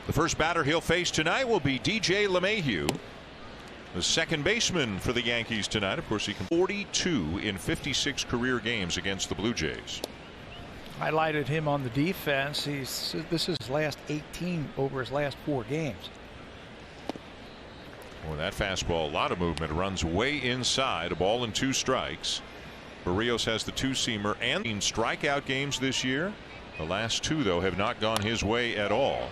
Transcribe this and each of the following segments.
The first batter he'll face tonight will be DJ LeMahieu, the second baseman for the Yankees tonight. Of course, he can 42 in 56 career games against the Blue Jays. Highlighted him on the defense. This is his last 18 over his last 4 games. Well, that fastball, a lot of movement, runs way inside. A ball and 2 strikes. Berríos has the 2-seamer and strikeout games this year. The last 2, though, have not gone his way at all.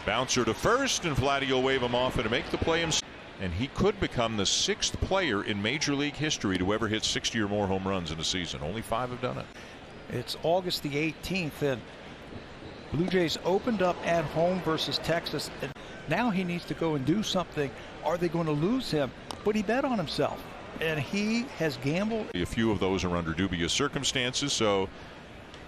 Bouncer to first, and Vladdy will wave him off and make the play himself. And he could become the 6th player in Major League history to ever hit 60 or more home runs in a season. Only 5 have done it. It's August the 18th, and Blue Jays opened up at home versus Texas. And now he needs to go and do something. Are they going to lose him? But he bet on himself, and he has gambled. A few of those are under dubious circumstances, so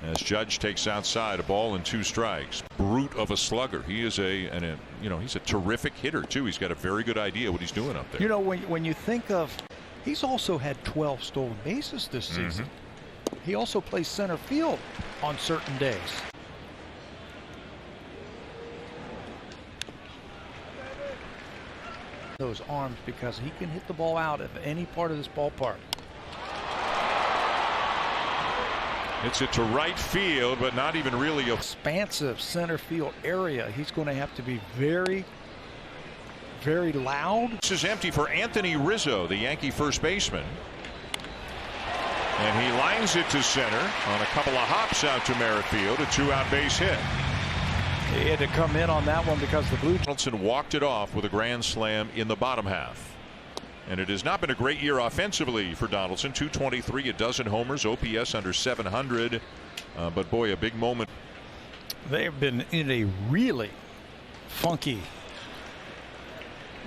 as Judge takes outside, a ball and 2 strikes. Brute of a slugger. He is he's a terrific hitter too. He's got a very good idea what he's doing up there. You know, when you think of, he's also had 12 stolen bases this season. He also plays center field on certain days. Those arms, because he can hit the ball out of any part of this ballpark. Hits it to right field, but not even really a expansive center field area. He's going to have to be very, very loud. This is empty for Anthony Rizzo, the Yankee first baseman. And he lines it to center on a couple of hops out to Merrifield, a 2-out base hit. He had to come in on that one because the Blue Jays. Donaldson walked it off with a grand slam in the bottom half. And it has not been a great year offensively for Donaldson. 223, a dozen homers, OPS under 700. But boy, a big moment. They've been in a really funky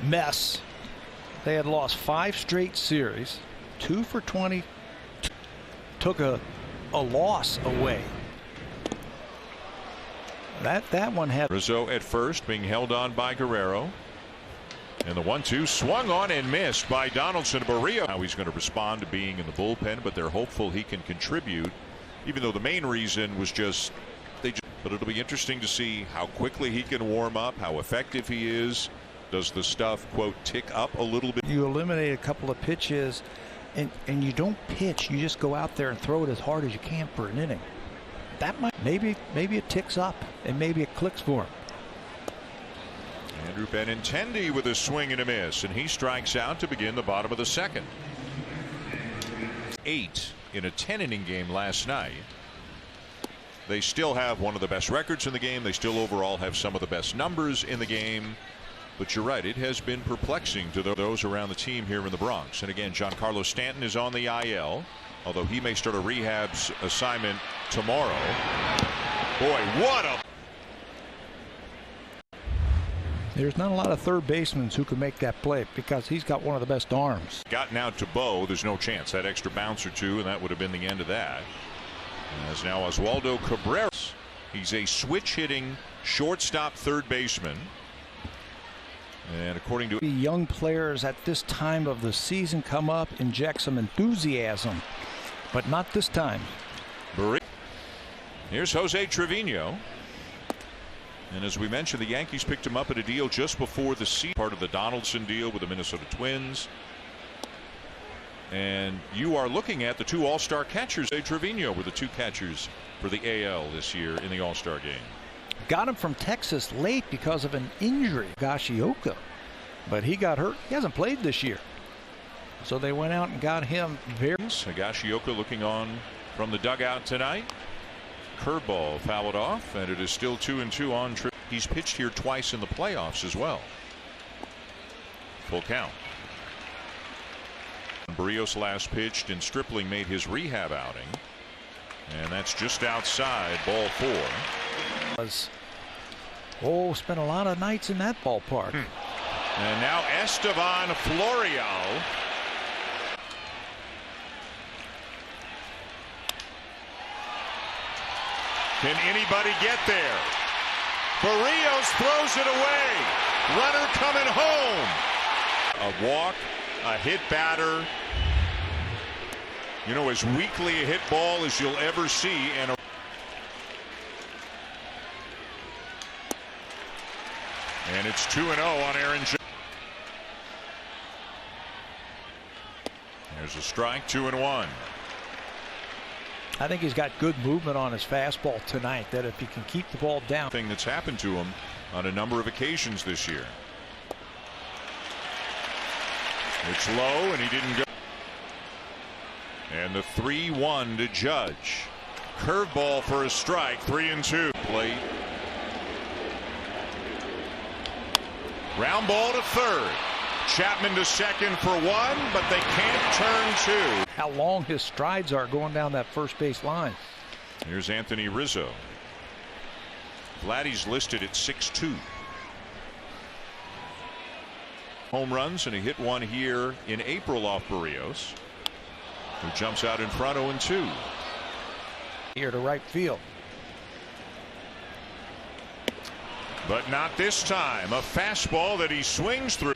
mess. They had lost 5 straight series, 2 for 20. Took a loss away. That one had Rizzo at first, being held on by Guerrero. And the 1-2 swung on and missed by Donaldson. Berríos. How he's going to respond to being in the bullpen, but they're hopeful he can contribute, even though the main reason was just but it'll be interesting to see how quickly he can warm up, how effective he is. Does the stuff, quote, tick up a little bit? You eliminate a couple of pitches, and you don't pitch. You just go out there and throw it as hard as you can for an inning. That might maybe it ticks up, and maybe it clicks for him. Andrew Benintendi with a swing and a miss, and he strikes out to begin the bottom of the second. 8 in a 10-inning game last night. They still have one of the best records in the game. They still overall have some of the best numbers in the game. But you're right, it has been perplexing to those around the team here in the Bronx. And again, Giancarlo Stanton is on the IL, although he may start a rehab assignment tomorrow. Boy, what a... There's not a lot of third basemen who can make that play because he's got one of the best arms. Gotten out to Bo, there's no chance. That extra bounce or 2, and that would have been the end of that. As now Oswaldo Cabrera. He's a switch-hitting shortstop third baseman. And according to young players at this time of the season come up, inject some enthusiasm, but not this time. Here's Jose Trevino. And as we mentioned, the Yankees picked him up at a deal just before the season, part of the Donaldson deal with the Minnesota Twins. And you are looking at the 2 all-star catchers. Trevino were the 2 catchers for the AL this year in the all-star game. Got him from Texas late because of an injury, Higashioka, but he got hurt. He hasn't played this year, so they went out and got him. Higashioka looking on from the dugout tonight. Curveball fouled off, and it is still 2-2 on. He's pitched here twice in the playoffs as well. Full count. Berríos last pitched, and Stripling made his rehab outing, and that's just outside, ball 4. Spent a lot of nights in that ballpark. And now Estevan Florial. Can anybody get there? Berríos throws it away. Runner coming home. A walk, a hit batter. You know, as weakly a hit ball as you'll ever see. And And it's 2-0 on Aaron Judge. There's a strike, 2-1. I think he's got good movement on his fastball tonight, that if he can keep the ball down. Thing that's happened to him on a number of occasions this year. It's low and he didn't go. And the 3-1 to Judge. Curveball for a strike, 3-2. Plate. Ground ball to third. Chapman to second for one, but they can't turn two. How long his strides are going down that first base line. Here's Anthony Rizzo. Vladdy's listed at 6'2". Home runs, and he hit one here in April off Berríos, who jumps out in front 0-2. Here to right field. But not this time. A fastball that he swings through.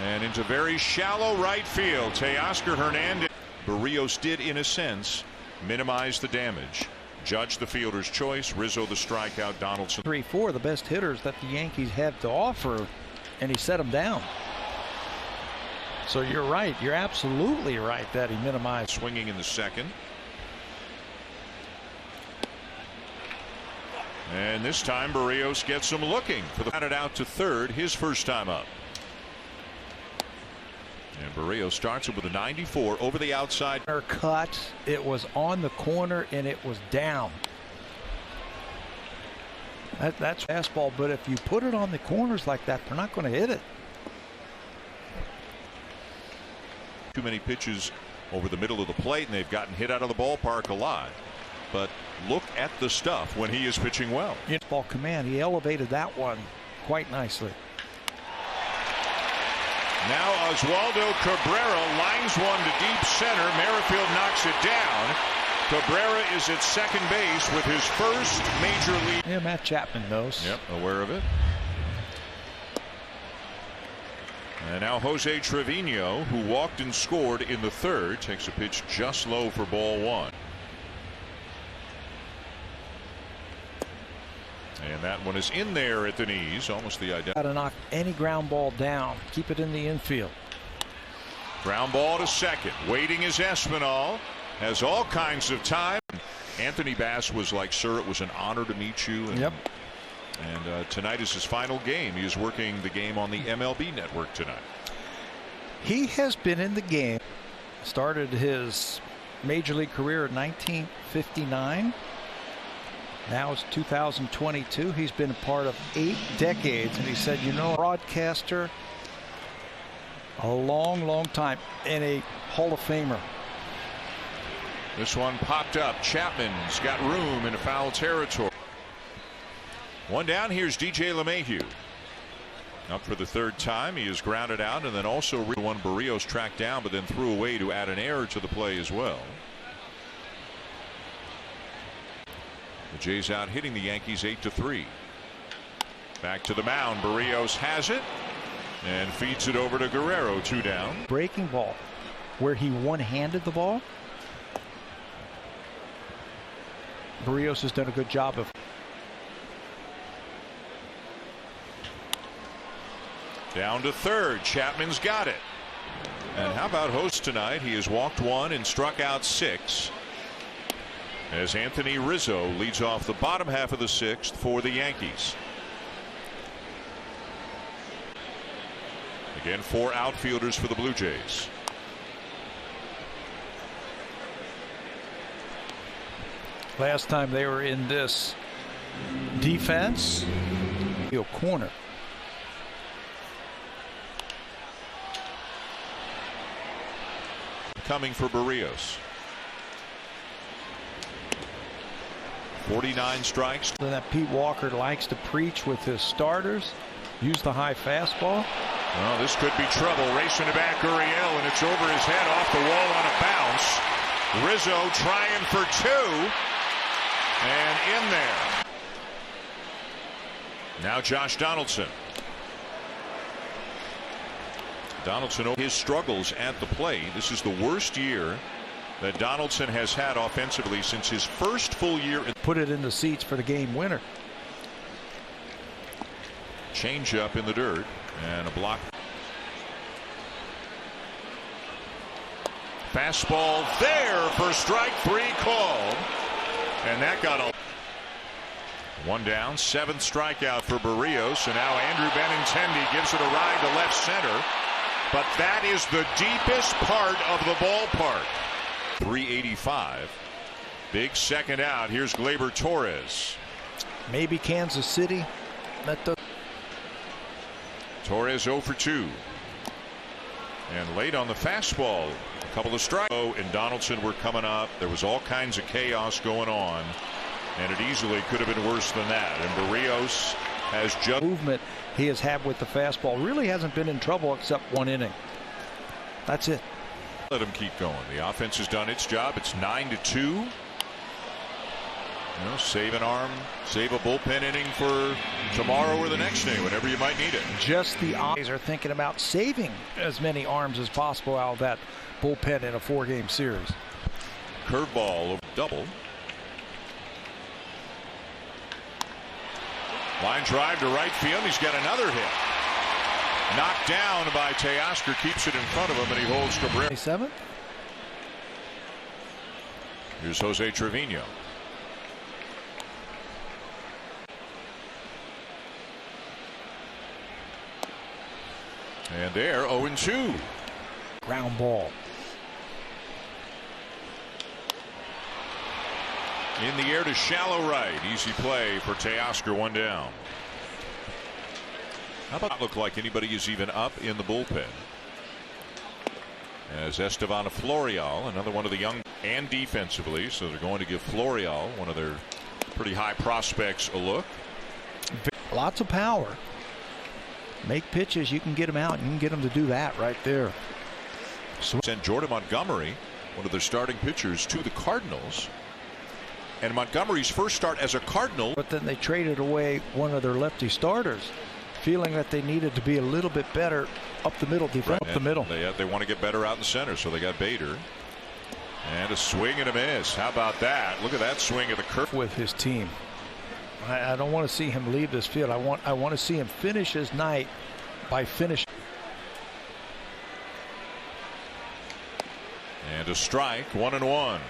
And into very shallow right field. Teoscar Hernandez. Berríos did, in a sense, minimize the damage. Judge the fielder's choice. Rizzo the strikeout. Donaldson. 3-4, the best hitters that the Yankees have to offer, and he set them down. So you're right. You're absolutely right that he minimized. Swinging in the second. And this time Berríos gets him looking for the batted out to third, his first time up. And Berríos starts it with a 94 over the outside. Cut. It was on the corner and it was down. That's fastball, but if you put it on the corners like that, they're not going to hit it. Too many pitches over the middle of the plate, and they've gotten hit out of the ballpark a lot. But look at the stuff when he is pitching well. Ball command. He elevated that one quite nicely. Now Oswaldo Cabrera lines one to deep center. Merrifield knocks it down. Cabrera is at second base with his first major league. Yeah, Matt Chapman knows. Yep, aware of it. And now Jose Trevino, who walked and scored in the third, takes a pitch just low for ball one. And that one is in there at the knees, almost the identical. Got to knock any ground ball down. Keep it in the infield. Ground ball to second. Waiting is Espinal. Has all kinds of time. Anthony Bass was like, "Sir, it was an honor to meet you." And, yep. And tonight is his final game. He is working the game on the MLB network tonight. He has been in the game. Started his major league career in 1959. Now it's 2022. He's been a part of 8 decades, and he said, "You know, broadcaster, a long time, and a Hall of Famer." This one popped up. Chapman's got room in foul territory. One down. Here's DJ LeMahieu. Up for the third time. He is grounded out, and then also one Berríos tracked down, but then threw away to add an error to the play as well. The Jays out hitting the Yankees 8-3. Back to the mound. Berríos has it and feeds it over to Guerrero. 2 down. Breaking ball where he one-handed the ball. Berríos has done a good job of. Down to third. Chapman's got it. And how about Host tonight? He has walked 1 and struck out 6. As Anthony Rizzo leads off the bottom half of the 6th for the Yankees. Again, 4 outfielders for the Blue Jays. Last time they were in this defense, corner. Coming for Berríos. 49 strikes. That Pete Walker likes to preach with his starters. Use the high fastball. Well, this could be trouble. Racing to back Gurriel, and it's over his head off the wall on a bounce. Rizzo trying for 2. And in there. Now Josh Donaldson. Donaldson, his struggles at the plate. This is the worst year that Donaldson has had offensively since his first full year. Put it in the seats for the game winner. Change up in the dirt and a block. Fastball there for strike 3 called, and that got a 1 down. 7th strikeout for Berríos, and now Andrew Benintendi gives it a ride to left center, but that is the deepest part of the ballpark. 385. Big second out. Here's Gleyber Torres. Maybe Kansas City. Torres 0 for 2. And late on the fastball, a couple of strikes. And Donaldson were coming up. There was all kinds of chaos going on, and it easily could have been worse than that. And Berríos has just movement he has had with the fastball. Really hasn't been in trouble except 1 inning. That's it. Let him keep going. The offense has done its job. It's 9-2. Save an arm, save a bullpen inning for tomorrow or the next day, whenever you might need it. Just the eyes are thinking about saving as many arms as possible out of that bullpen in a 4-game series. Curveball over double. Line drive to right field. He's got another hit. Knocked down by Teoscar, keeps it in front of him, and he holds Cabrera. 7th. Here's Jose Trevino. And there, 0-2. Ground ball. In the air to shallow right. Easy play for Teoscar. 1 down. How about it look like anybody is even up in the bullpen? As Estevan Florial, another one of the young, and defensively, so they're going to give Florial, one of their pretty high prospects, a look. Lots of power. Make pitches, you can get them out. You can get them to do that right there. Sent Jordan Montgomery, one of their starting pitchers, to the Cardinals. And Montgomery's first start as a Cardinal. But then they traded away one of their lefty starters, feeling that they needed to be a little bit better up the middle. Right. Up the middle. They want to get better out in center, so they got Bader. And a swing and a miss. How about that? Look at that swing of the curve with his team. I don't want to see him leave this field. I want to see him finish his night by finishing. And a strike. 1-1.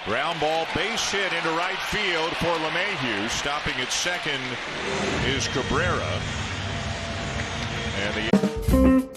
Ground ball, base hit into right field for LeMahieu. Stopping at second is Cabrera. And the